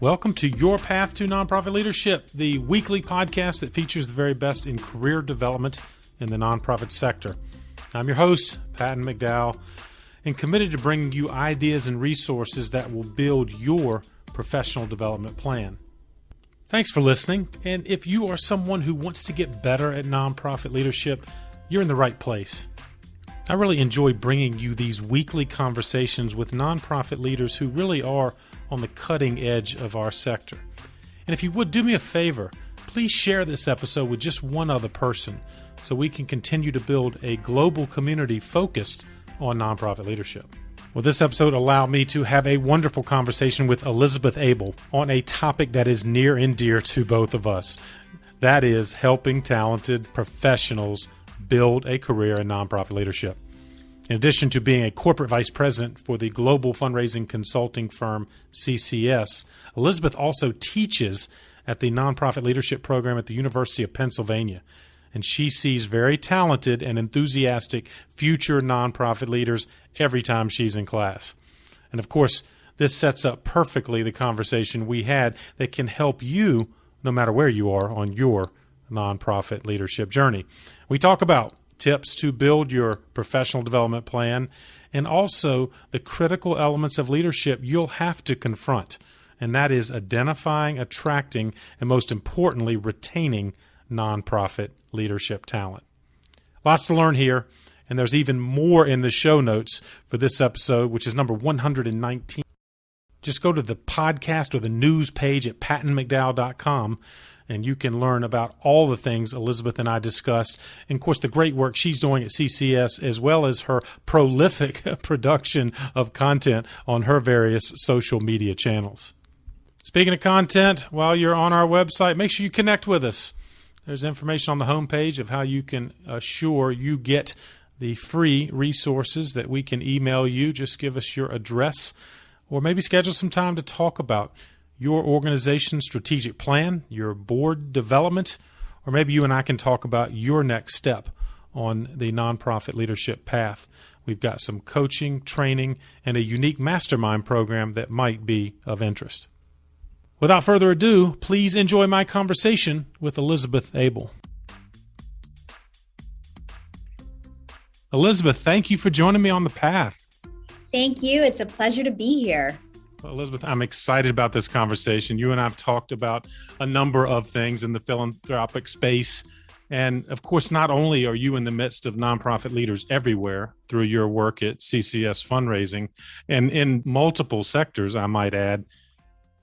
Welcome to Your Path to Nonprofit Leadership, the weekly podcast that features the very best in career development in the nonprofit sector. I'm your host, Patton McDowell, and committed to bringing you ideas and resources that will build your professional development plan. Thanks for listening, and if you are someone who wants to get better at nonprofit leadership, you're in the right place. I really enjoy bringing you these weekly conversations with nonprofit leaders who really are on the cutting edge of our sector. And if you would do me a favor, please share this episode with just one other person so we can continue to build a global community focused on nonprofit leadership. Well, this episode allowed me to have a wonderful conversation with Elizabeth Abel on a topic that is near and dear to both of us. That is helping talented professionals build a career in nonprofit leadership. In addition to being a corporate vice president for the global fundraising consulting firm CCS, Elizabeth also teaches at the Nonprofit Leadership Program at the University of Pennsylvania. And she sees very talented and enthusiastic future nonprofit leaders every time she's in class. And of course, this sets up perfectly the conversation we had that can help you, no matter where you are, on your nonprofit leadership journey. We talk about tips to build your professional development plan and also the critical elements of leadership you'll have to confront, and that is identifying, attracting, and most importantly, retaining nonprofit leadership talent. Lots to learn here, and there's even more in the show notes for this episode, which is number 119. Just go to the podcast or the news page at pattonmcdowell.com, and you can learn about all the things Elizabeth and I discussed, and of course the great work she's doing at CCS, as well as her prolific production of content on her various social media channels. Speaking of content, while you're on our website, make sure you connect with us. There's information on the homepage of how you can assure you get the free resources that we can email you. Just give us your address, or maybe schedule some time to talk about your organization's strategic plan, your board development, or maybe you and I can talk about your next step on the nonprofit leadership path. We've got some coaching, training, and a unique mastermind program that might be of interest. Without further ado, please enjoy my conversation with Elizabeth Abel. Elizabeth, thank you for joining me on the path. Thank you. It's a pleasure to be here. Well, Elizabeth, I'm excited about this conversation. You and I have talked about a number of things in the philanthropic space. And of course, not only are you in the midst of nonprofit leaders everywhere through your work at CCS fundraising and in multiple sectors, I might add,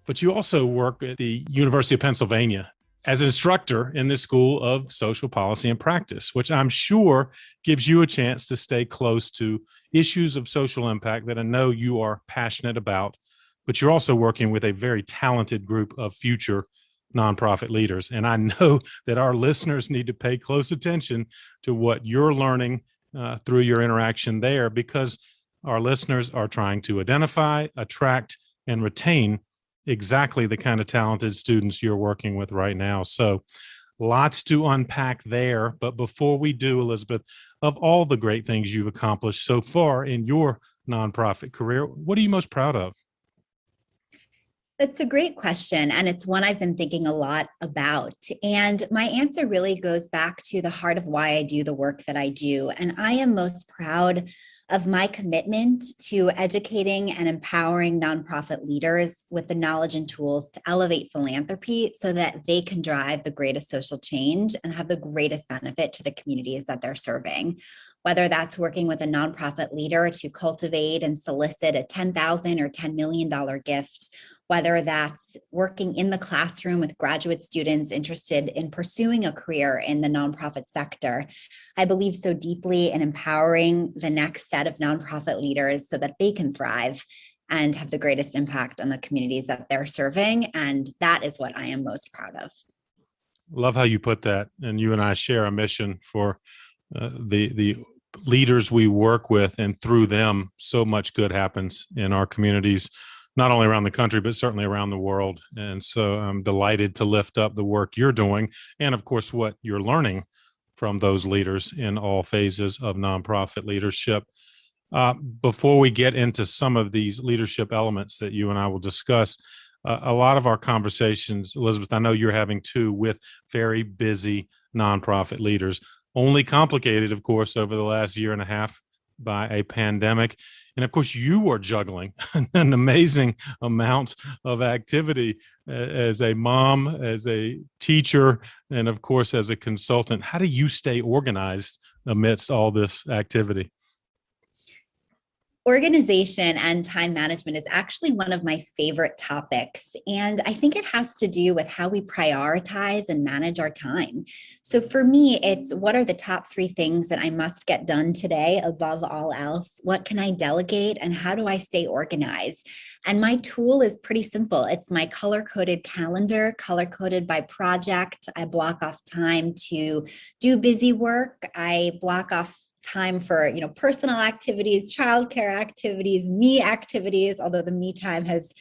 but you also work at the University of Pennsylvania as an instructor in the School of Social Policy and Practice, which I'm sure gives you a chance to stay close to issues of social impact that I know you are passionate about, but you're also working with a very talented group of future nonprofit leaders. And I know that our listeners need to pay close attention to what you're learning through your interaction there, because our listeners are trying to identify, attract, and retain exactly the kind of talented students you're working with right now. So lots to unpack there. But before we do, Elizabeth, of all the great things you've accomplished so far in your nonprofit career, what are you most proud of? It's a great question, and it's one I've been thinking a lot about. And my answer really goes back to the heart of why I do the work that I do. And I am most proud of my commitment to educating and empowering nonprofit leaders with the knowledge and tools to elevate philanthropy so that they can drive the greatest social change and have the greatest benefit to the communities that they're serving. Whether that's working with a nonprofit leader to cultivate and solicit a $10,000 or $10 million gift, whether that's working in the classroom with graduate students interested in pursuing a career in the nonprofit sector. I believe so deeply in empowering the next set of nonprofit leaders so that they can thrive and have the greatest impact on the communities that they're serving. And that is what I am most proud of. Love how you put that. And you and I share a mission for the leaders we work with, and through them, so much good happens in our communities, not only around the country, but certainly around the world. And so I'm delighted to lift up the work you're doing, and of course, what you're learning from those leaders in all phases of nonprofit leadership. Before we get into some of these leadership elements that you and I will discuss, a lot of our conversations, Elizabeth, I know you're having too, with very busy nonprofit leaders, only complicated, of course, over the last year and a half by a pandemic. And of course, you are juggling an amazing amount of activity as a mom, as a teacher, and of course, as a consultant. How do you stay organized amidst all this activity? Organization and time management is actually one of my favorite topics. And I think it has to do with how we prioritize and manage our time. So for me, it's what are the top 3 things that I must get done today above all else? What can I delegate? And how do I stay organized? And my tool is pretty simple. It's my color-coded calendar, color-coded by project. I block off time to do busy work. I block off time for, personal activities, childcare activities, me activities, although the me time has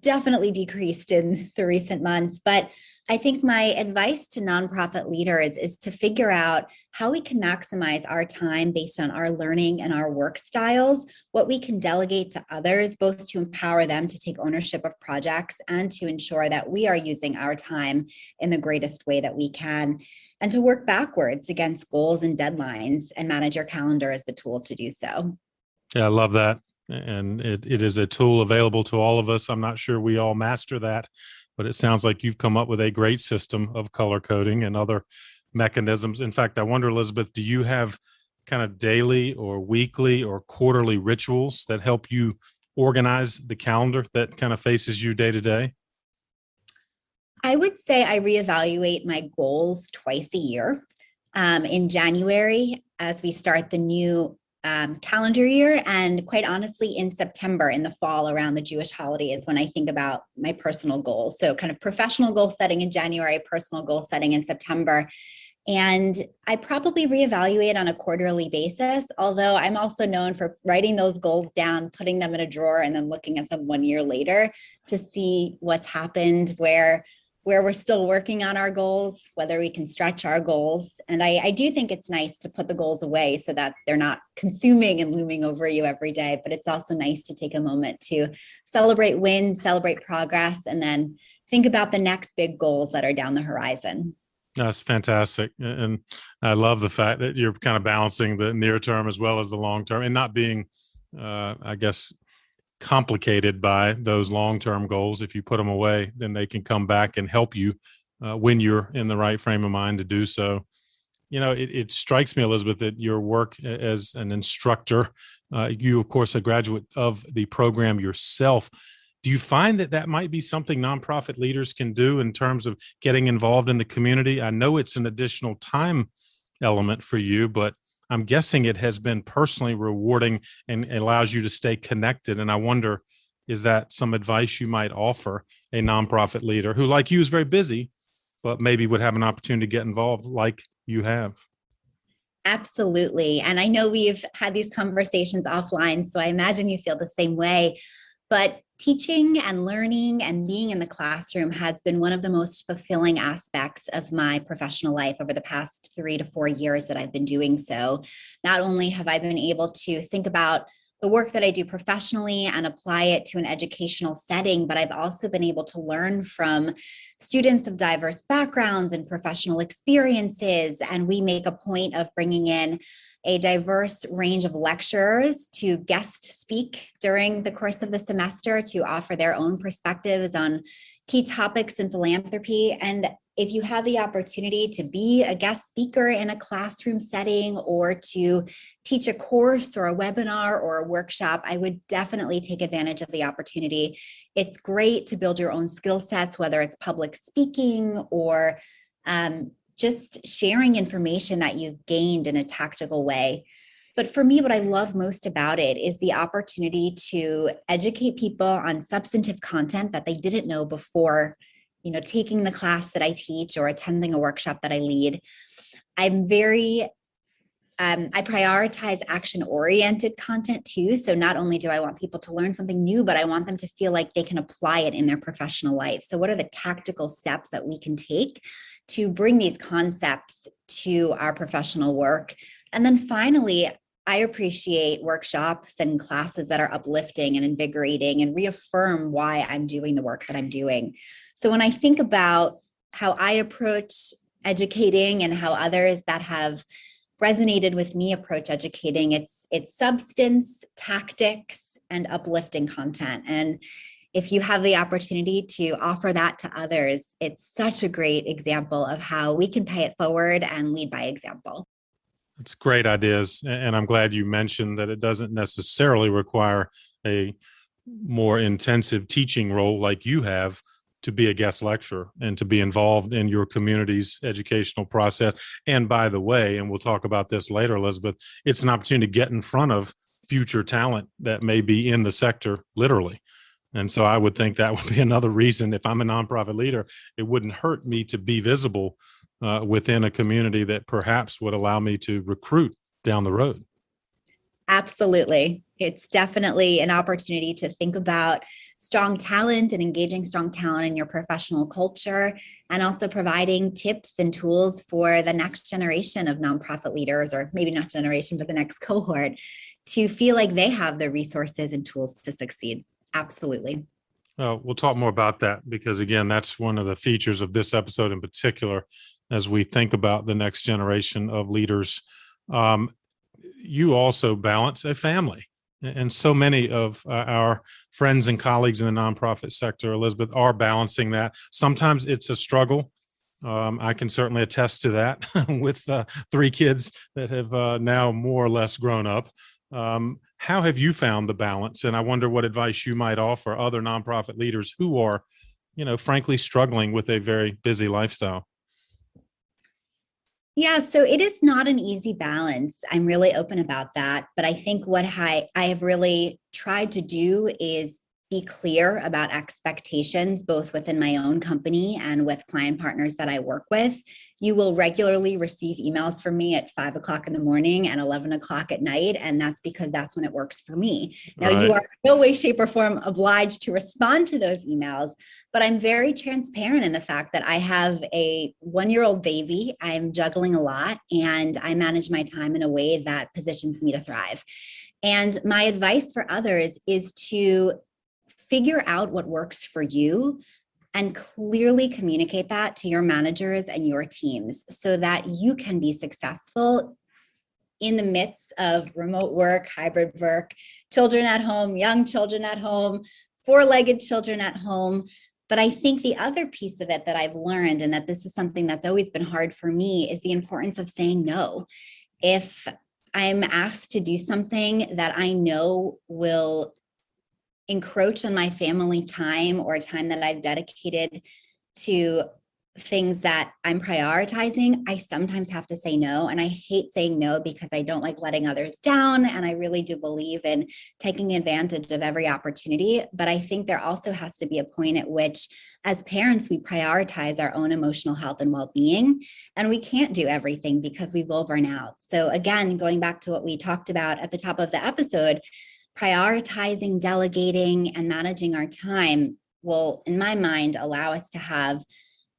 definitely decreased in the recent months. But I think my advice to nonprofit leaders is to figure out how we can maximize our time based on our learning and our work styles, what we can delegate to others, both to empower them to take ownership of projects and to ensure that we are using our time in the greatest way that we can, and to work backwards against goals and deadlines and manage your calendar as the tool to do so. Yeah, I love that. And it is a tool available to all of us. I'm not sure we all master that, but it sounds like you've come up with a great system of color coding and other mechanisms. In fact, I wonder, Elizabeth, do you have kind of daily or weekly or quarterly rituals that help you organize the calendar that kind of faces you day to day? I would say I reevaluate my goals twice a year. In January, as we start the new calendar year, and quite honestly, in September, in the fall, around the Jewish holidays, when I think about my personal goals. So kind of professional goal setting in January, personal goal setting in September. And I probably reevaluate on a quarterly basis, although I'm also known for writing those goals down, putting them in a drawer, and then looking at them 1 year later to see what's happened, where we're still working on our goals, whether we can stretch our goals. And I do think it's nice to put the goals away so that they're not consuming and looming over you every day. But it's also nice to take a moment to celebrate wins, celebrate progress, and then think about the next big goals that are down the horizon. That's fantastic. And I love the fact that you're kind of balancing the near term as well as the long term and not being, I guess, complicated by those long-term goals. If you put them away, then they can come back and help you when you're in the right frame of mind to do so. It strikes me, Elizabeth, that your work as an instructor, you, of course, a graduate of the program yourself. Do you find that might be something nonprofit leaders can do in terms of getting involved in the community? I know it's an additional time element for you, but I'm guessing it has been personally rewarding and allows you to stay connected. And I wonder, is that some advice you might offer a nonprofit leader who, like you, is very busy, but maybe would have an opportunity to get involved like you have? Absolutely. And I know we've had these conversations offline, so I imagine you feel the same way. But teaching and learning and being in the classroom has been one of the most fulfilling aspects of my professional life over the past 3 to 4 years that I've been doing so. Not only have I been able to think about the work that I do professionally and apply it to an educational setting, but I've also been able to learn from students of diverse backgrounds and professional experiences. And we make a point of bringing in a diverse range of lecturers to guest speak during the course of the semester to offer their own perspectives on key topics in philanthropy. And if you have the opportunity to be a guest speaker in a classroom setting or to teach a course or a webinar or a workshop, I would definitely take advantage of the opportunity. It's great to build your own skill sets, whether it's public speaking or just sharing information that you've gained in a tactical way. But for me, what I love most about it is the opportunity to educate people on substantive content that they didn't know before, taking the class that I teach or attending a workshop that I lead. I prioritize action-oriented content too. So not only do I want people to learn something new, but I want them to feel like they can apply it in their professional life. So what are the tactical steps that we can take to bring these concepts to our professional work? And then finally, I appreciate workshops and classes that are uplifting and invigorating and reaffirm why I'm doing the work that I'm doing. So when I think about how I approach educating and how others that have resonated with me approach educating, it's substance, tactics, and uplifting content. And if you have the opportunity to offer that to others, it's such a great example of how we can pay it forward and lead by example. It's great ideas. And I'm glad you mentioned that it doesn't necessarily require a more intensive teaching role like you have to be a guest lecturer and to be involved in your community's educational process. And by the way, and we'll talk about this later, Elizabeth, it's an opportunity to get in front of future talent that may be in the sector, literally. And so I would think that would be another reason, if I'm a nonprofit leader, it wouldn't hurt me to be visible within a community that perhaps would allow me to recruit down the road. Absolutely. It's definitely an opportunity to think about strong talent and engaging strong talent in your professional culture, and also providing tips and tools for the next generation of nonprofit leaders, or maybe not generation, but the next cohort, to feel like they have the resources and tools to succeed. Absolutely. We'll talk more about that because, again, that's one of the features of this episode in particular as we think about the next generation of leaders. You also balance a family. And so many of our friends and colleagues in the nonprofit sector, Elizabeth, are balancing that. Sometimes it's a struggle. I can certainly attest to that with 3 kids that have now more or less grown up. How have you found the balance? And I wonder what advice you might offer other nonprofit leaders who are, frankly, struggling with a very busy lifestyle. Yeah, so it is not an easy balance. I'm really open about that. But I think what I have really tried to do is be clear about expectations, both within my own company and with client partners that I work with. You will regularly receive emails from me at 5 o'clock in the morning and 11 o'clock at night. And that's because that's when it works for me. Now, Right. You are in no way, shape, or form obliged to respond to those emails, but I'm very transparent in the fact that I have a 1-year-old baby. I'm juggling a lot, and I manage my time in a way that positions me to thrive. And my advice for others is to figure out what works for you and clearly communicate that to your managers and your teams so that you can be successful in the midst of remote work, hybrid work, children at home, young children at home, 4-legged children at home. But I think the other piece of it that I've learned, and that this is something that's always been hard for me, is the importance of saying no. If I'm asked to do something that I know will encroach on my family time or time that I've dedicated to things that I'm prioritizing, I sometimes have to say no. And I hate saying no because I don't like letting others down. And I really do believe in taking advantage of every opportunity. But I think there also has to be a point at which, as parents, we prioritize our own emotional health and well-being. And we can't do everything because we will burn out. So again, going back to what we talked about at the top of the episode, prioritizing, delegating, and managing our time will, in my mind, allow us to have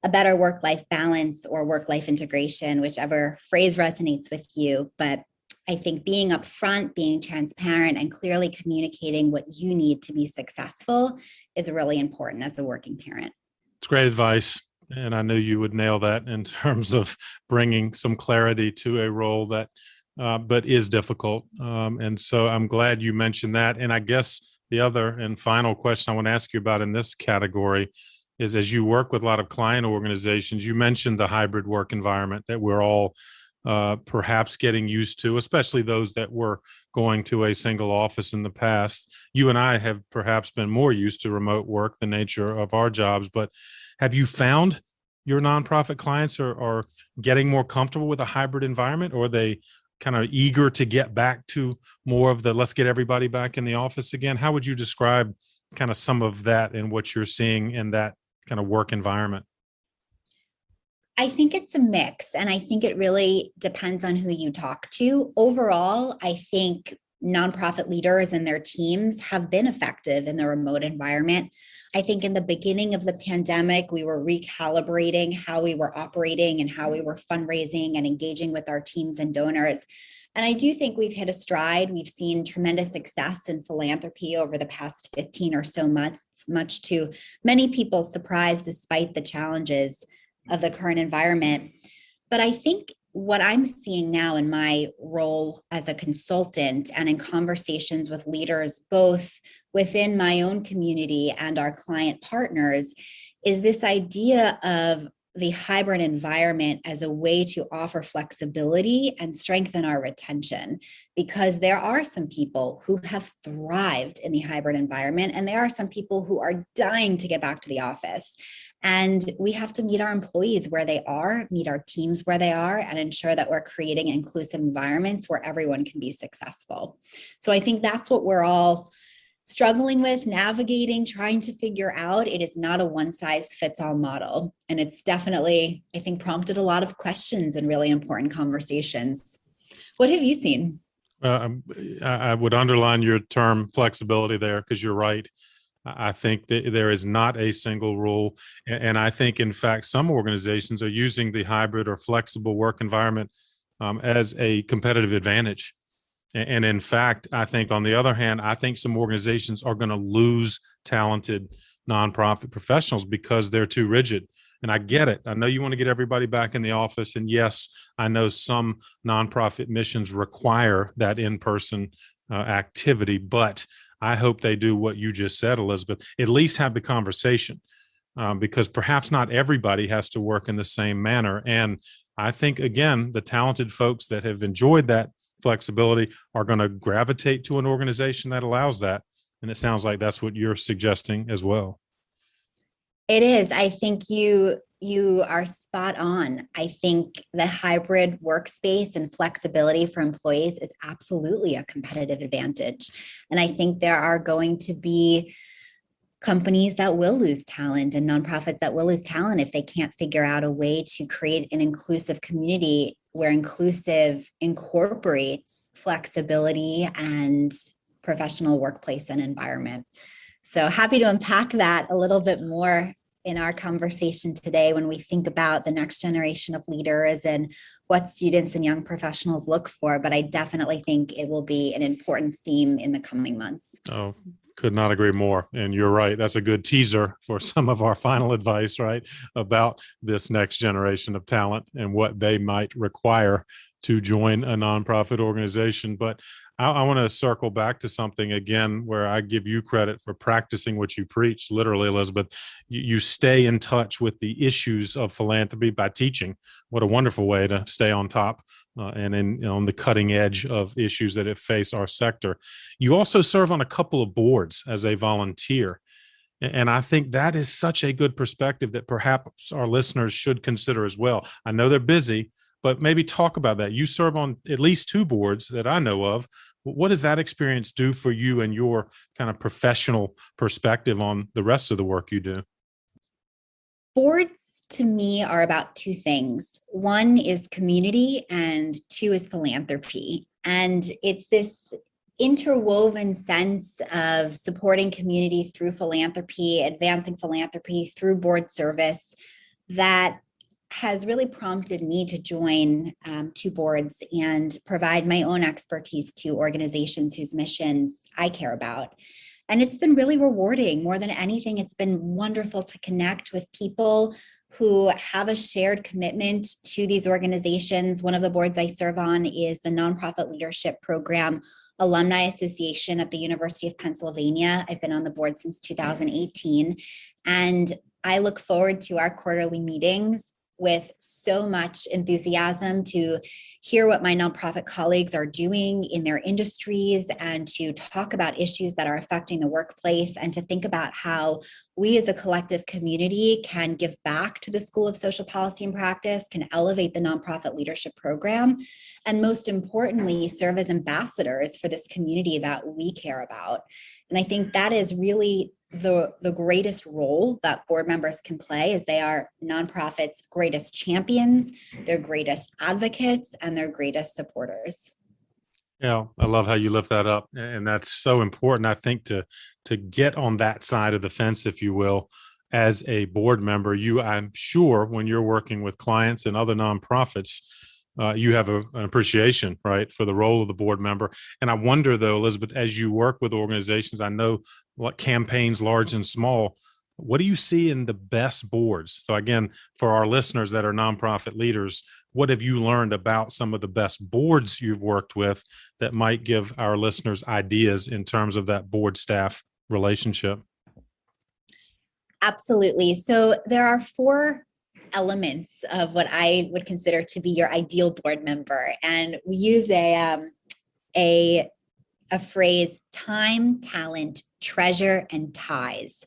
a better work-life balance or work-life integration, whichever phrase resonates with you. But I think being upfront, being transparent, and clearly communicating what you need to be successful is really important as a working parent. It's great advice. And I knew you would nail that in terms of bringing some clarity to a role that but is difficult. And so I'm glad you mentioned that. And I guess the other and final question I want to ask you about in this category is, as you work with a lot of client organizations, you mentioned the hybrid work environment that we're all perhaps getting used to, especially those that were going to a single office in the past. You and I have perhaps been more used to remote work, the nature of our jobs, but have you found your nonprofit clients are getting more comfortable with a hybrid environment, or are they kind of eager to get back to more of the let's get everybody back in the office again? How would you describe kind of some of that and what you're seeing in that kind of work environment? I think it's a mix, and I think it really depends on who you talk to. Overall, I think nonprofit leaders and their teams have been effective in the remote environment. I think in the beginning of the pandemic, we were recalibrating how we were operating and how we were fundraising and engaging with our teams and donors. And I do think we've hit a stride. We've seen tremendous success in philanthropy over the past 15 or so months, much to many people's surprise, despite the challenges of the current environment. But I think what I'm seeing now in my role as a consultant and in conversations with leaders, both within my own community and our client partners, is this idea of the hybrid environment as a way to offer flexibility and strengthen our retention, because there are some people who have thrived in the hybrid environment, and there are some people who are dying to get back to the office. And we have to meet our employees where they are, meet our teams where they are, and ensure that we're creating inclusive environments where everyone can be successful. So I think that's what we're all struggling with, navigating, trying to figure out. It is not a one-size-fits-all model. And it's definitely, I think, prompted a lot of questions and really important conversations. What have you seen? I would underline your term flexibility there, because you're right. I think that there is not a single rule. And I think, in fact, some organizations are using the hybrid or flexible work environment as a competitive advantage. And in fact, I think, on the other hand, I think some organizations are going to lose talented nonprofit professionals because they're too rigid. And I get it. I know you want to get everybody back in the office. And yes, I know some nonprofit missions require that in-person activity, but I hope they do what you just said, Elizabeth, at least have the conversation, because perhaps not everybody has to work in the same manner. And I think, again, the talented folks that have enjoyed that flexibility are going to gravitate to an organization that allows that. And it sounds like that's what you're suggesting as well. It is. I think you are spot on. I think the hybrid workspace and flexibility for employees is absolutely a competitive advantage. And I think there are going to be companies that will lose talent and nonprofits that will lose talent if they can't figure out a way to create an inclusive community where inclusive incorporates flexibility and professional workplace and environment. So happy to unpack that a little bit more in our conversation today when we think about the next generation of leaders and what students and young professionals look for. But I definitely think it will be an important theme in the coming months. Oh, could not agree more. And you're right. That's a good teaser for some of our final advice, right, about this next generation of talent and what they might require to join a nonprofit organization. But I want to circle back to something again where I give you credit for practicing what you preach. Literally, Elizabeth, you stay in touch with the issues of philanthropy by teaching. What a wonderful way to stay on top and on the cutting edge of issues that face our sector. You also serve on a couple of boards as a volunteer. And I think that is such a good perspective that perhaps our listeners should consider as well. I know they're busy, but maybe talk about that. You serve on at least 2 boards that I know of. What does that experience do for you and your kind of professional perspective on the rest of the work you do? Boards to me are about 2 things. 1 is community and 2 is philanthropy. And it's this interwoven sense of supporting community through philanthropy, advancing philanthropy through board service that has really prompted me to join 2 boards and provide my own expertise to organizations whose missions I care about. And it's been really rewarding. More than anything, it's been wonderful to connect with people who have a shared commitment to these organizations. One of the boards I serve on is the Nonprofit Leadership Program Alumni Association at the University of Pennsylvania. I've been on the board since 2018. And I look forward to our quarterly meetings with so much enthusiasm to hear what my nonprofit colleagues are doing in their industries and to talk about issues that are affecting the workplace and to think about how we as a collective community can give back to the School of Social Policy and Practice, can elevate the nonprofit leadership program, and most importantly, serve as ambassadors for this community that we care about. And I think that is really the greatest role that board members can play, is they are nonprofits' greatest champions, their greatest advocates, and their greatest supporters. Yeah, I love how you lift that up, and that's so important. I think to get on that side of the fence, if you will, as a board member, I'm sure, when you're working with clients and other nonprofits, you have an appreciation, right, for the role of the board member. And I wonder, though, Elizabeth, as you work with organizations, I know what campaigns, large and small. What do you see in the best boards? So again, for our listeners that are nonprofit leaders, what have you learned about some of the best boards you've worked with that might give our listeners ideas in terms of that board staff relationship? Absolutely. So there are four elements of what I would consider to be your ideal board member, and we use a phrase: time, talent, treasure, and ties.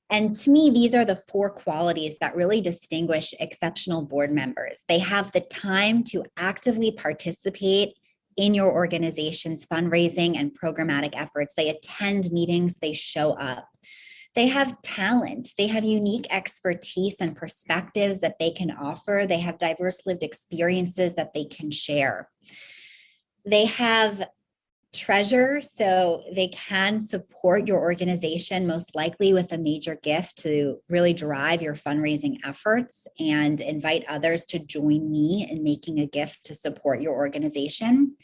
And to me, these are the four qualities that really distinguish exceptional board members. They have the time to actively participate in your organization's fundraising and programmatic efforts. They attend meetings, they show up. They have talent, they have unique expertise and perspectives that they can offer. They have diverse lived experiences that they can share. They have treasure, so they can support your organization most likely with a major gift to really drive your fundraising efforts and invite others to join me in making a gift to support your organization.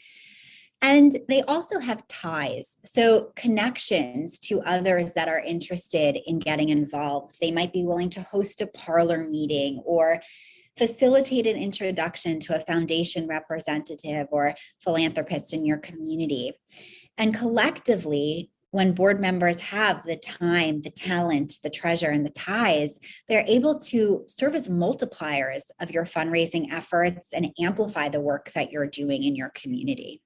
And they also have ties, so connections to others that are interested in getting involved. They might be willing to host a parlor meeting or facilitate an introduction to a foundation representative or philanthropist in your community. And collectively, when board members have the time, the talent, the treasure, and the ties, they're able to serve as multipliers of your fundraising efforts and amplify the work that you're doing in your community.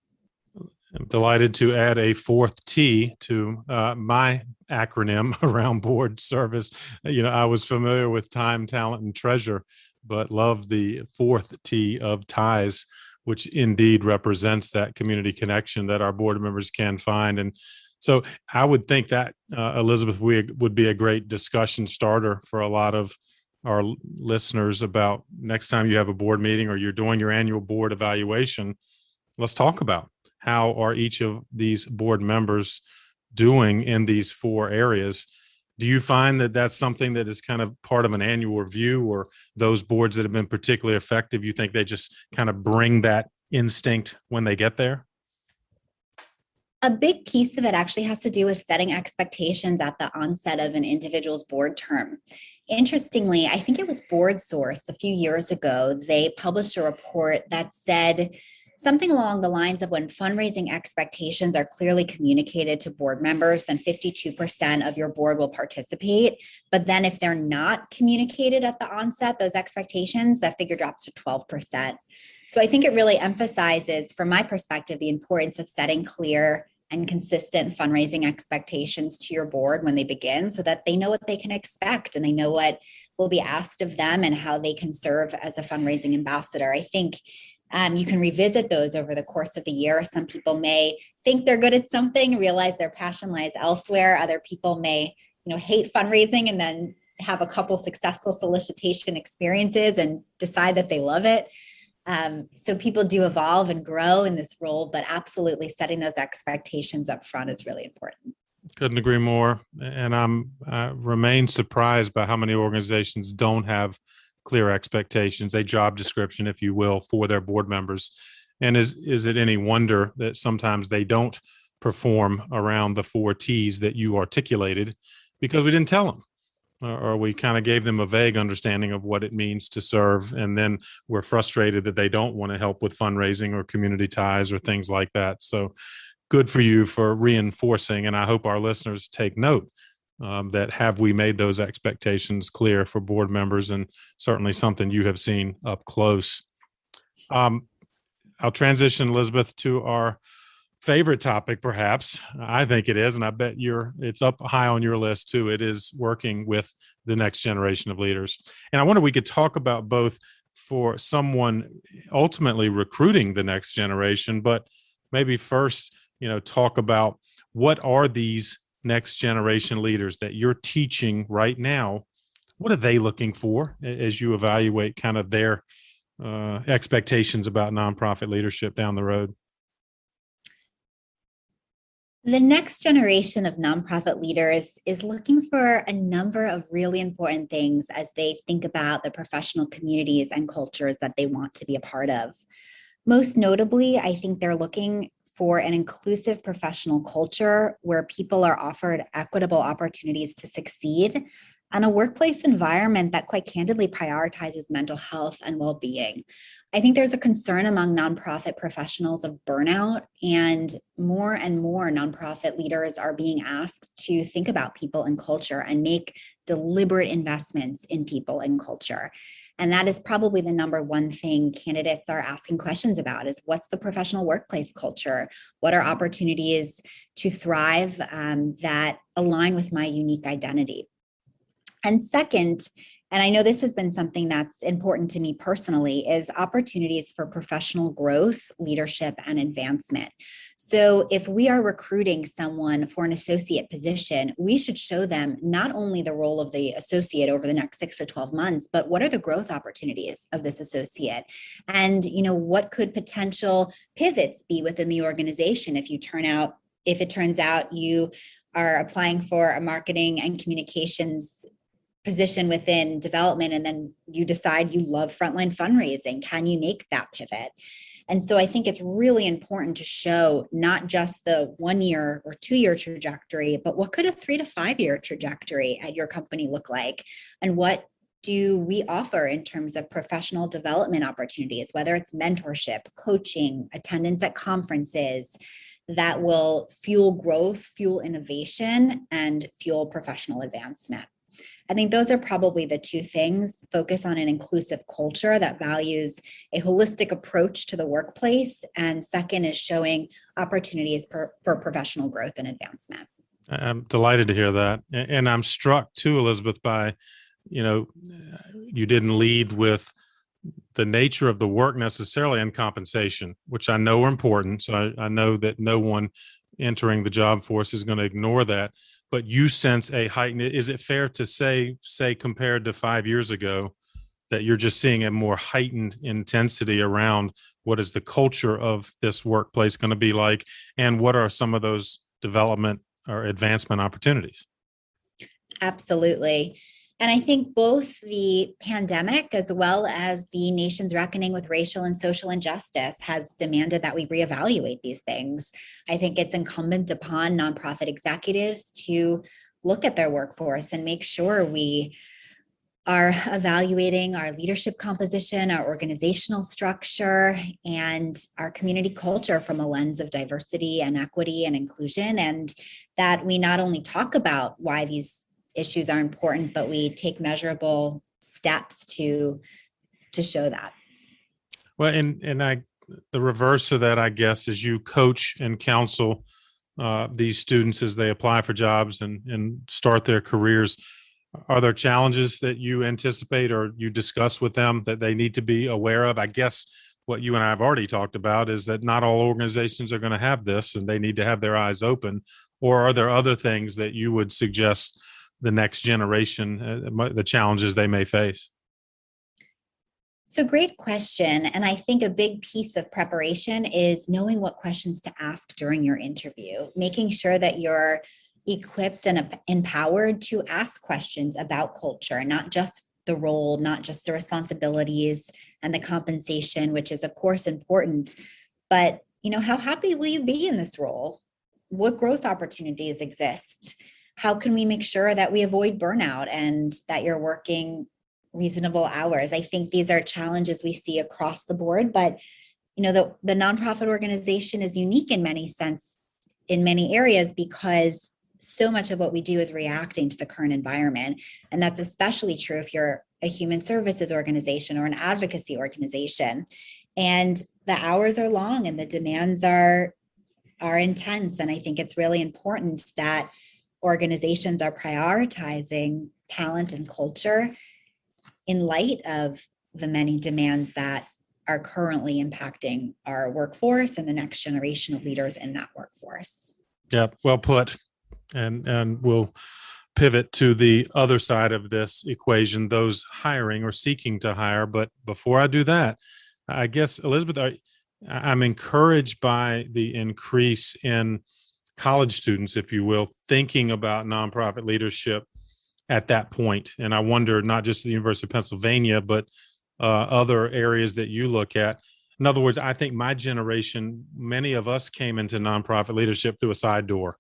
I'm delighted to add a fourth T to my acronym around board service. I was familiar with time, talent, and treasure, but love the fourth T of ties, which indeed represents that community connection that our board members can find. And so I would think that, Elizabeth, would be a great discussion starter for a lot of our listeners about next time you have a board meeting or you're doing your annual board evaluation. Let's talk about how are each of these board members doing in these four areas. Do you find that that's something that is kind of part of an annual review, or those boards that have been particularly effective, you think they just kind of bring that instinct when they get there? A big piece of it actually has to do with setting expectations at the onset of an individual's board term. Interestingly, I think it was Board Source a few years ago, they published a report that said something along the lines of when fundraising expectations are clearly communicated to board members, then 52% of your board will participate. But then if they're not communicated at the onset, those expectations, that figure drops to 12%. So I think it really emphasizes, from my perspective, the importance of setting clear and consistent fundraising expectations to your board when they begin, so that they know what they can expect and they know what will be asked of them and how they can serve as a fundraising ambassador. I think you can revisit those over the course of the year. Some people may think they're good at something, realize their passion lies elsewhere. Other people may, hate fundraising and then have a couple successful solicitation experiences and decide that they love it. So people do evolve and grow in this role, but absolutely setting those expectations up front is really important. Couldn't agree more. And I remain surprised by how many organizations don't have clear expectations, a job description, if you will, for their board members. And is it any wonder that sometimes they don't perform around the four T's that you articulated because we didn't tell them, or we kind of gave them a vague understanding of what it means to serve. And then we're frustrated that they don't want to help with fundraising or community ties or things like that. So good for you for reinforcing. And I hope our listeners take note that have we made those expectations clear for board members, and certainly something you have seen up close. I'll transition, Elizabeth, to our favorite topic, perhaps. I think it is, and I bet it's up high on your list too. It is working with the next generation of leaders. And I wonder if we could talk about both for someone ultimately recruiting the next generation, but maybe first, talk about what are these next generation leaders that you're teaching right now. What are they looking for as you evaluate kind of their expectations about nonprofit leadership down the road? The next generation of nonprofit leaders is looking for a number of really important things as they think about the professional communities and cultures that they want to be a part of. Most notably, I think they're looking for an inclusive professional culture where people are offered equitable opportunities to succeed and a workplace environment that quite candidly prioritizes mental health and well-being. I think there's a concern among nonprofit professionals of burnout, and more nonprofit leaders are being asked to think about people and culture and make deliberate investments in people and culture. And that is probably the number one thing candidates are asking questions about is what's the professional workplace culture? What are opportunities to thrive that align with my unique identity? And second, and I know this has been something that's important to me personally, is opportunities for professional growth, leadership, and advancement. So if we are recruiting someone for an associate position, we should show them not only the role of the associate over the next 6 to 12 months, but what are the growth opportunities of this associate? And, what could potential pivots be within the organization if it turns out you are applying for a marketing and communications position within development, and then you decide you love frontline fundraising. Can you make that pivot? And so I think it's really important to show not just the 1 year or 2 year trajectory, but what could a 3 to 5 year trajectory at your company look like? And what do we offer in terms of professional development opportunities, whether it's mentorship, coaching, attendance at conferences that will fuel growth, fuel innovation, and fuel professional advancement? I think those are probably the two things. Focus on an inclusive culture that values a holistic approach to the workplace. And second is showing opportunities for professional growth and advancement. I'm delighted to hear that. And I'm struck too, Elizabeth, by, you didn't lead with the nature of the work necessarily and compensation, which I know are important. So I know that no one entering the job force is going to ignore that. But you sense a heightened, is it fair to say compared to 5 years ago, that you're just seeing a more heightened intensity around what is the culture of this workplace going to be like, and what are some of those development or advancement opportunities? Absolutely. And I think both the pandemic as well as the nation's reckoning with racial and social injustice has demanded that we reevaluate these things. I think it's incumbent upon nonprofit executives to look at their workforce and make sure we are evaluating our leadership composition, our organizational structure, and our community culture from a lens of diversity and equity and inclusion, and that we not only talk about why these issues are important, but we take measurable steps to show that. Well, the reverse of that, I guess, is you coach and counsel these students as they apply for jobs and start their careers. Are there challenges that you anticipate or you discuss with them that they need to be aware of? I guess what you and I have already talked about is that not all organizations are going to have this, and they need to have their eyes open. Or are there other things that you would suggest the next generation, the challenges they may face? So great question. And I think a big piece of preparation is knowing what questions to ask during your interview, making sure that you're equipped and empowered to ask questions about culture, not just the role, not just the responsibilities and the compensation, which is of course important, but how happy will you be in this role? What growth opportunities exist? How can we make sure that we avoid burnout and that you're working reasonable hours? I think these are challenges we see across the board, but the nonprofit organization is unique in many areas, because so much of what we do is reacting to the current environment. And that's especially true if you're a human services organization or an advocacy organization. And the hours are long and the demands are intense. And I think it's really important that organizations are prioritizing talent and culture in light of the many demands that are currently impacting our workforce and the next generation of leaders in that workforce. Yeah, well put. And we'll pivot to the other side of this equation, those hiring or seeking to hire. But before I do that, I guess, Elizabeth, I'm encouraged by the increase in college students, if you will, thinking about nonprofit leadership at that point? And I wonder, not just the University of Pennsylvania, but other areas that you look at. In other words, I think my generation, many of us came into nonprofit leadership through a side door.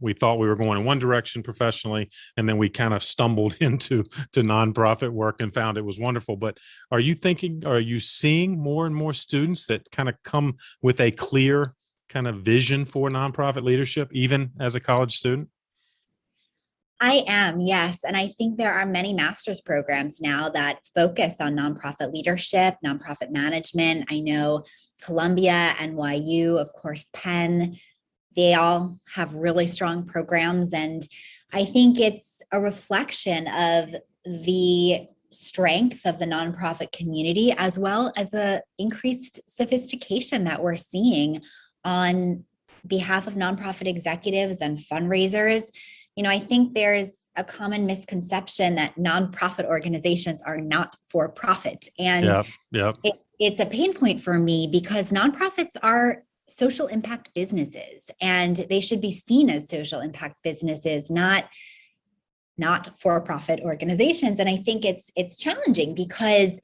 We thought we were going in one direction professionally, and then we kind of stumbled into nonprofit work and found it was wonderful. But are you seeing more and more students that kind of come with a clear kind of vision for nonprofit leadership, even as a college student? I am, yes. And I think there are many master's programs now that focus on nonprofit leadership, nonprofit management. I know Columbia, NYU, of course, Penn, they all have really strong programs. And I think it's a reflection of the strength of the nonprofit community, as well as the increased sophistication that we're seeing on behalf of nonprofit executives and fundraisers. I think there's a common misconception that nonprofit organizations are not for profit. And it's a pain point for me because nonprofits are social impact businesses, and they should be seen as social impact businesses, not for-profit organizations. And I think it's challenging because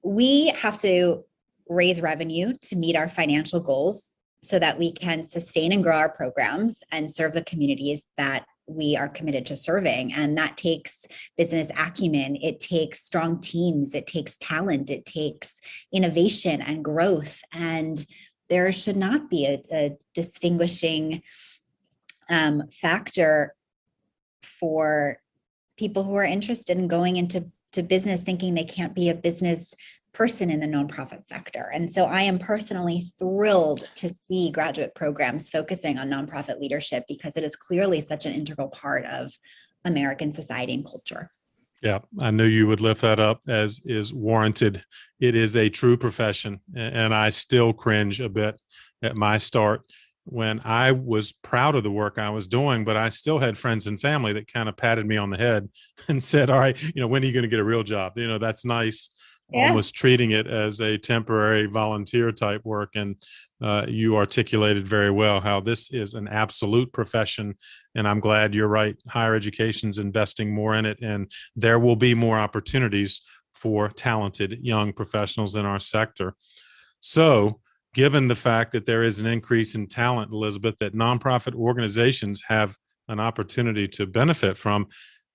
we have to raise revenue to meet our financial goals so that we can sustain and grow our programs and serve the communities that we are committed to serving. And that takes business acumen. It takes strong teams. It takes talent. It takes innovation and growth. And there should not be a distinguishing factor for people who are interested in going into business thinking they can't be a business person in the nonprofit sector. And so I am personally thrilled to see graduate programs focusing on nonprofit leadership because it is clearly such an integral part of American society and culture. Yeah, I knew you would lift that up, as is warranted. It is a true profession, and I still cringe a bit at my start when I was proud of the work I was doing, but I still had friends and family that kind of patted me on the head and said, all right, when are you going to get a real job? That's nice. Yeah. Almost treating it as a temporary volunteer type work. And you articulated very well how this is an absolute profession. And I'm glad you're right. Higher education's investing more in it, and there will be more opportunities for talented young professionals in our sector. So, given the fact that there is an increase in talent, Elizabeth, that nonprofit organizations have an opportunity to benefit from,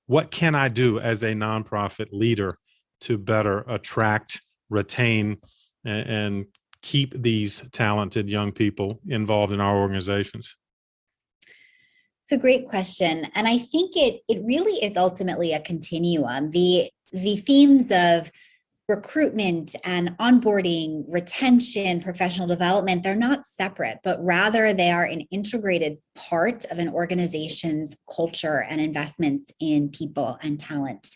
what can I do as a nonprofit leader to better attract, retain, and keep these talented young people involved in our organizations? It's a great question. And I think it really is ultimately a continuum. The themes of recruitment and onboarding, retention, professional development, they're not separate, but rather they are an integrated part of an organization's culture and investments in people and talent.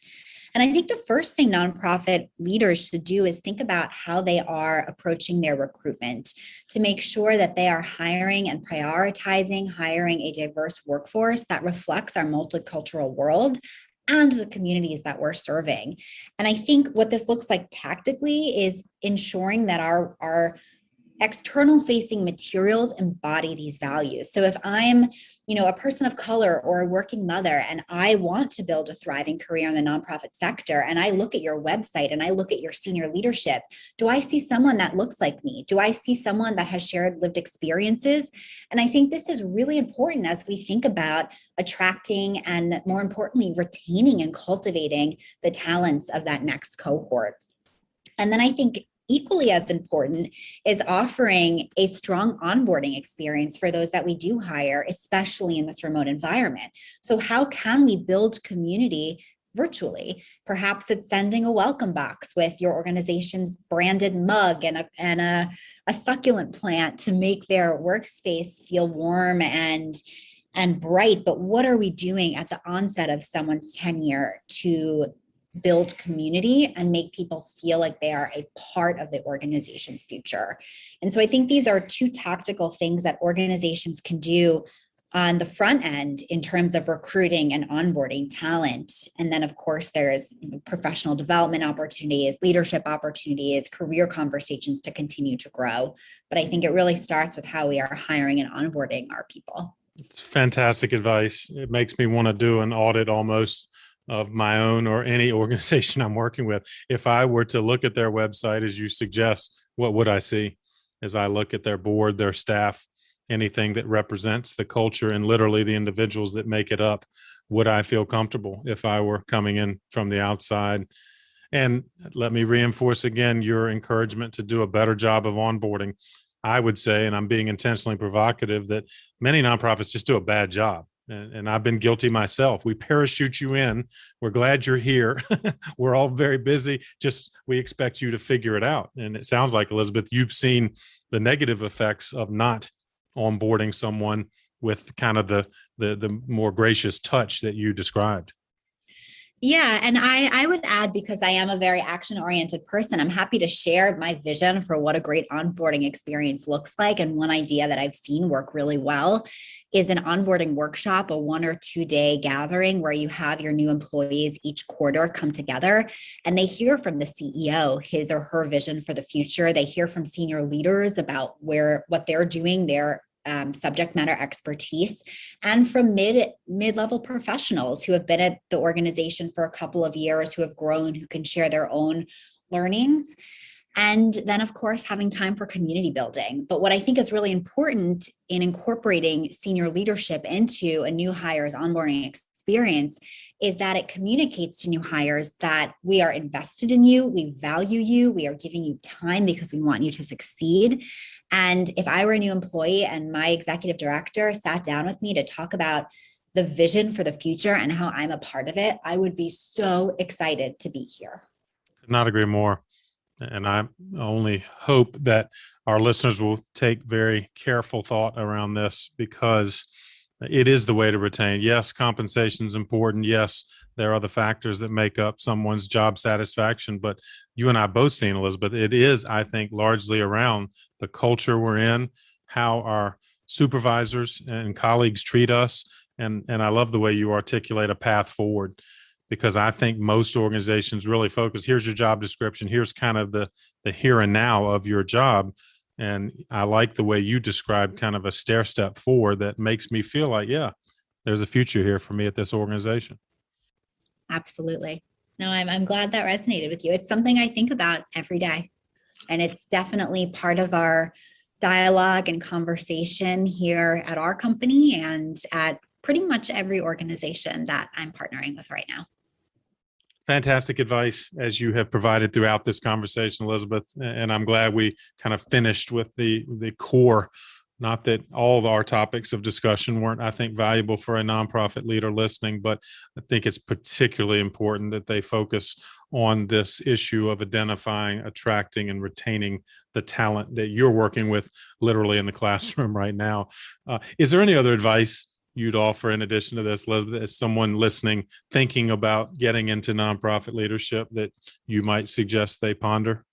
And I think the first thing nonprofit leaders should do is think about how they are approaching their recruitment to make sure that they are hiring and prioritizing hiring a diverse workforce that reflects our multicultural world and the communities that we're serving. And I think what this looks like tactically is ensuring that our external facing materials embody these values. So if I'm, a person of color or a working mother, and I want to build a thriving career in the nonprofit sector, and I look at your website and I look at your senior leadership, do I see someone that looks like me? Do I see someone that has shared lived experiences? And I think this is really important as we think about attracting and, more importantly, retaining and cultivating the talents of that next cohort. And then I think equally as important is offering a strong onboarding experience for those that we do hire, especially in this remote environment. So how can we build community virtually? Perhaps it's sending a welcome box with your organization's branded mug and a succulent plant to make their workspace feel warm and bright. But what are we doing at the onset of someone's tenure to build community and make people feel like they are a part of the organization's future? And so I think these are two tactical things that organizations can do on the front end in terms of recruiting and onboarding talent. And then, of course, there's professional development opportunities, leadership opportunities, career conversations to continue to grow. But I think it really starts with how we are hiring and onboarding our people. It's fantastic advice. It makes me want to do an audit almost of my own or any organization I'm working with. If I were to look at their website, as you suggest, what would I see as I look at their board, their staff, anything that represents the culture and literally the individuals that make it up? Would I feel comfortable if I were coming in from the outside? And let me reinforce again your encouragement to do a better job of onboarding. I would say, and I'm being intentionally provocative, that many nonprofits just do a bad job. And I've been guilty myself. We parachute you in. We're glad you're here. We're all very busy. Just we expect you to figure it out. And it sounds like, Elizabeth, you've seen the negative effects of not onboarding someone with kind of the more gracious touch that you described. Yeah. And I would add, because I am a very action-oriented person, I'm happy to share my vision for what a great onboarding experience looks like. And one idea that I've seen work really well is an onboarding workshop, a 1 or 2 day gathering where you have your new employees each quarter come together and they hear from the CEO, his or her vision for the future. They hear from senior leaders about what they're doing, their subject matter expertise, and from mid-level professionals who have been at the organization for a couple of years, who have grown, who can share their own learnings. And then, of course, having time for community building. But what I think is really important in incorporating senior leadership into a new hire's onboarding experience is that it communicates to new hires that we are invested in you, we value you, we are giving you time because we want you to succeed. And if I were a new employee and my executive director sat down with me to talk about the vision for the future and how I'm a part of it, I would be so excited to be here. Could not agree more. And I only hope that our listeners will take very careful thought around this, because it is the way to retain. Yes, compensation is important. Yes, there are the factors that make up someone's job satisfaction. But you and I both seen, Elizabeth, it is, I think, largely around the culture we're in, how our supervisors and colleagues treat us. And I love the way you articulate a path forward, because I think most organizations really focus, here's your job description, here's kind of the here and now of your job. And I like the way you describe kind of a stair step forward that makes me feel like, yeah, there's a future here for me at this organization. Absolutely. No, I'm glad that resonated with you. It's something I think about every day. And it's definitely part of our dialogue and conversation here at our company and at pretty much every organization that I'm partnering with right now. Fantastic advice, as you have provided throughout this conversation, Elizabeth. And I'm glad we kind of finished with the core. Not that all of our topics of discussion weren't, I think, valuable for a nonprofit leader listening, but I think it's particularly important that they focus on this issue of identifying, attracting, and retaining the talent that you're working with literally in the classroom right now. Is there any other advice you'd offer in addition to this, Elizabeth, as someone listening, thinking about getting into nonprofit leadership, that you might suggest they ponder?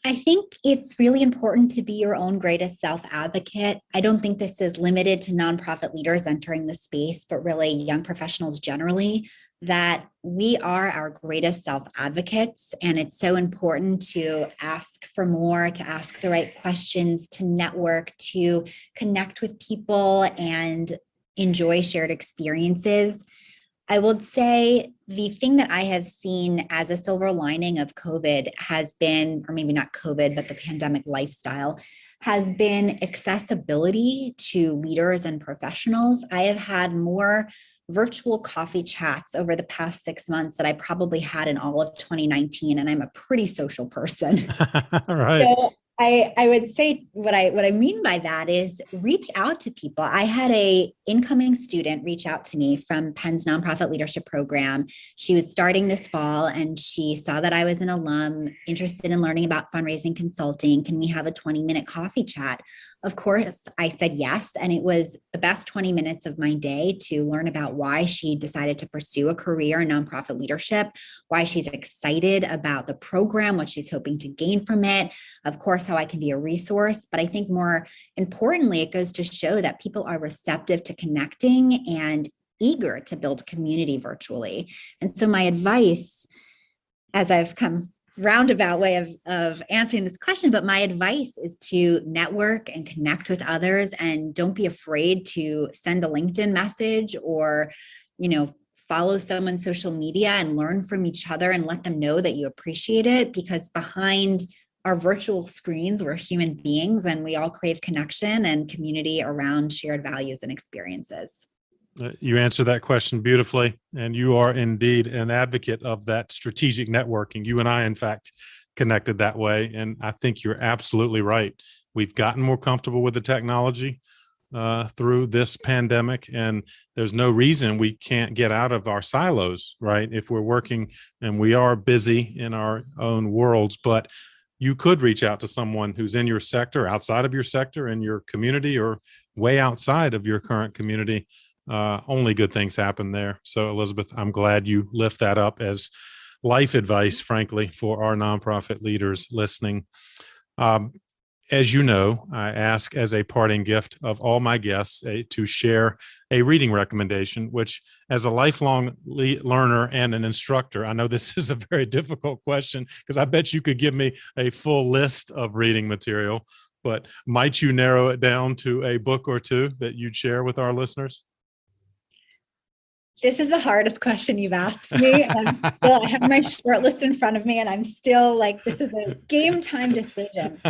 I think it's really important to be your own greatest self-advocate. I don't think this is limited to nonprofit leaders entering the space, but really young professionals generally, that we are our greatest self-advocates. And it's so important to ask for more, to ask the right questions, to network, to connect with people and enjoy shared experiences. I would say the thing that I have seen as a silver lining of COVID has been, or maybe not COVID, but the pandemic lifestyle, has been accessibility to leaders and professionals. I have had more virtual coffee chats over the past 6 months that I probably had in all of 2019, and I'm a pretty social person. Right. So I would say what I mean by that is reach out to people. I had a incoming student reach out to me from Penn's nonprofit leadership program. She was starting this fall and she saw that I was an alum interested in learning about fundraising consulting. Can we have a 20-minute coffee chat? Of course, I said yes. And it was the best 20 minutes of my day to learn about why she decided to pursue a career in nonprofit leadership, why she's excited about the program, what she's hoping to gain from it. Of course, how I can be a resource. But I think more importantly, it goes to show that people are receptive to connecting and eager to build community virtually. And so my advice, as I've come roundabout way of answering this question, but my advice is to network and connect with others, and don't be afraid to send a LinkedIn message or, follow someone's social media and learn from each other and let them know that you appreciate it, because behind our virtual screens, we're human beings and we all crave connection and community around shared values and experiences. You answered that question beautifully, and you are indeed an advocate of that strategic networking. You and I, in fact, connected that way, and I think you're absolutely right. We've gotten more comfortable with the technology through this pandemic, and there's no reason we can't get out of our silos, right? If we're working and we are busy in our own worlds, but you could reach out to someone who's in your sector, outside of your sector, in your community, or way outside of your current community. Only good things happen there. So, Elizabeth, I'm glad you lift that up as life advice, frankly, for our nonprofit leaders listening. As you know, I ask as a parting gift of all my guests to share a reading recommendation, which, as a lifelong learner and an instructor, I know this is a very difficult question because I bet you could give me a full list of reading material, but might you narrow it down to a book or two that you'd share with our listeners? This is the hardest question you've asked me. I have my short list in front of me, and I'm still like, this is a game time decision.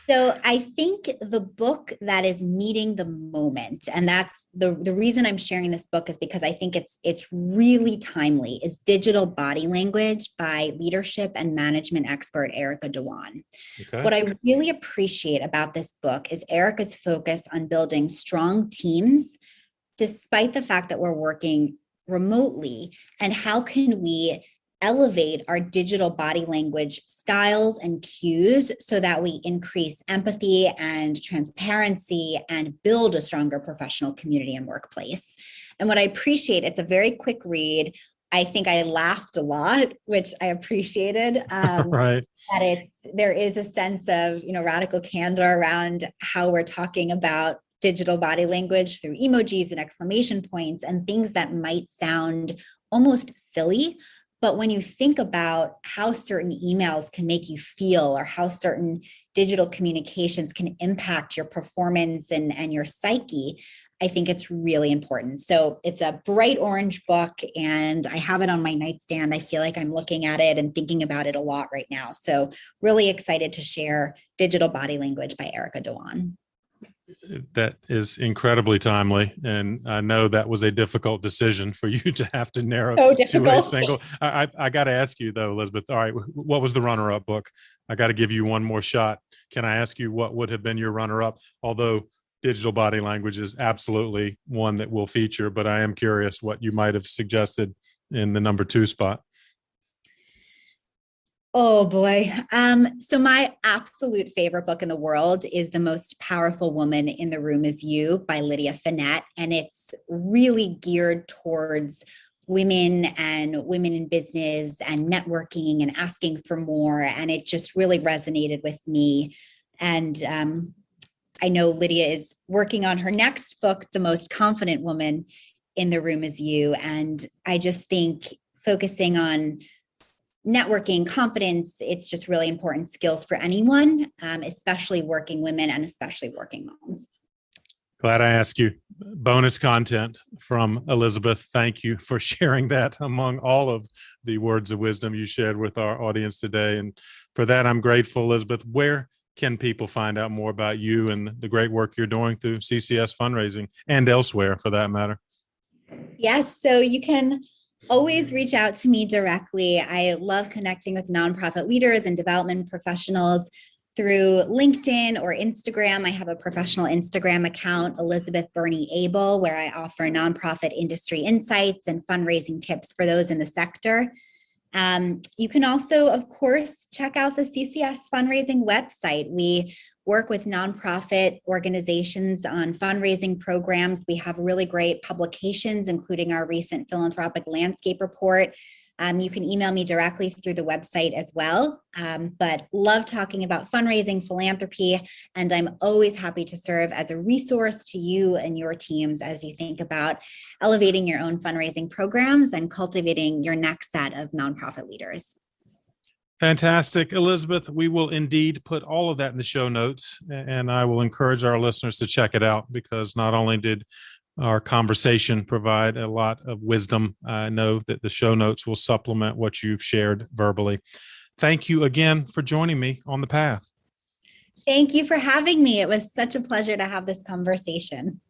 So I think the book that is meeting the moment, and that's the reason I'm sharing this book, is because I think it's really timely, is Digital Body Language by leadership and management expert Erica Dewan. Okay. What I really appreciate about this book is Erica's focus on building strong teams despite the fact that we're working remotely, and how can we elevate our digital body language styles and cues so that we increase empathy and transparency and build a stronger professional community and workplace. And what I appreciate, it's a very quick read. I think I laughed a lot, which I appreciated. Right. That there is a sense of, radical candor around how we're talking about digital body language through emojis and exclamation points and things that might sound almost silly. But when you think about how certain emails can make you feel, or how certain digital communications can impact your performance and your psyche, I think it's really important. So it's a bright orange book, and I have it on my nightstand. I feel like I'm looking at it and thinking about it a lot right now. So really excited to share Digital Body Language by Erica Dewan. That is incredibly timely, and I know that was a difficult decision for you to have to narrow to a single. I got to ask you though, Elizabeth. All right, what was the runner-up book? I got to give you one more shot. Can I ask you what would have been your runner-up? Although Digital Body Language is absolutely one that we'll feature, but I am curious what you might have suggested in the number 2 spot. Oh boy. So my absolute favorite book in the world is The Most Powerful Woman in the Room Is You by Lydia Fenet. And it's really geared towards women and women in business and networking and asking for more. And it just really resonated with me. And I know Lydia is working on her next book, The Most Confident Woman in the Room Is You. And I just think focusing on networking, confidence, it's just really important skills for anyone, especially working women and especially working moms. Glad I asked you. Bonus content from Elizabeth. Thank you for sharing that among all of the words of wisdom you shared with our audience today. And for that, I'm grateful, Elizabeth. Where can people find out more about you and the great work you're doing through CCS fundraising and elsewhere for that matter? Yes, so you can always reach out to me directly. I love connecting with nonprofit leaders and development professionals through LinkedIn or Instagram. I have a professional Instagram account, Elizabeth Bernie Abel, where I offer nonprofit industry insights and fundraising tips for those in the sector. You can also, of course, check out the CCS fundraising website. We work with nonprofit organizations on fundraising programs. We have really great publications, including our recent philanthropic landscape report. You can email me directly through the website as well, but love talking about fundraising, philanthropy, and I'm always happy to serve as a resource to you and your teams as you think about elevating your own fundraising programs and cultivating your next set of nonprofit leaders. Fantastic. Elizabeth, we will indeed put all of that in the show notes, and I will encourage our listeners to check it out because not only did our conversation provide a lot of wisdom, I know that the show notes will supplement what you've shared verbally. Thank you again for joining me on the path. Thank you for having me. It was such a pleasure to have this conversation.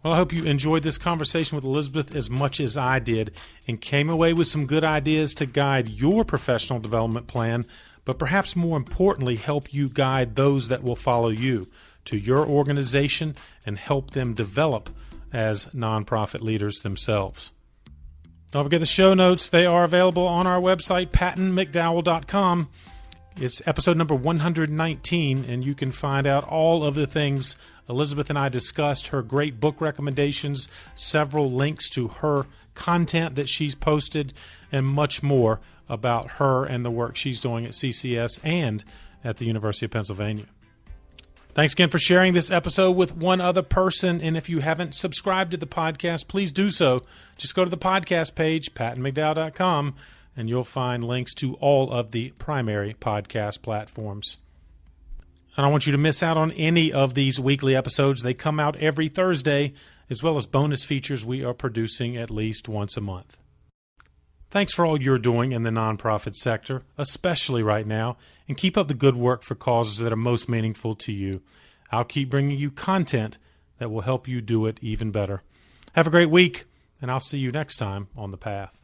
Well, I hope you enjoyed this conversation with Elizabeth as much as I did and came away with some good ideas to guide your professional development plan, but perhaps more importantly, help you guide those that will follow you to your organization and help them develop as nonprofit leaders themselves. Don't forget the show notes. They are available on our website, pattonmcdowell.com. It's episode number 119, and you can find out all of the things Elizabeth and I discussed, her great book recommendations, several links to her content that she's posted, and much more about her and the work she's doing at CCS and at the University of Pennsylvania. Thanks again for sharing this episode with one other person, and if you haven't subscribed to the podcast, please do so. Just go to the podcast page, pattonmcdowell.com, and you'll find links to all of the primary podcast platforms. I don't want you to miss out on any of these weekly episodes. They come out every Thursday, as well as bonus features we are producing at least once a month. Thanks for all you're doing in the nonprofit sector, especially right now, and keep up the good work for causes that are most meaningful to you. I'll keep bringing you content that will help you do it even better. Have a great week, and I'll see you next time on The Path.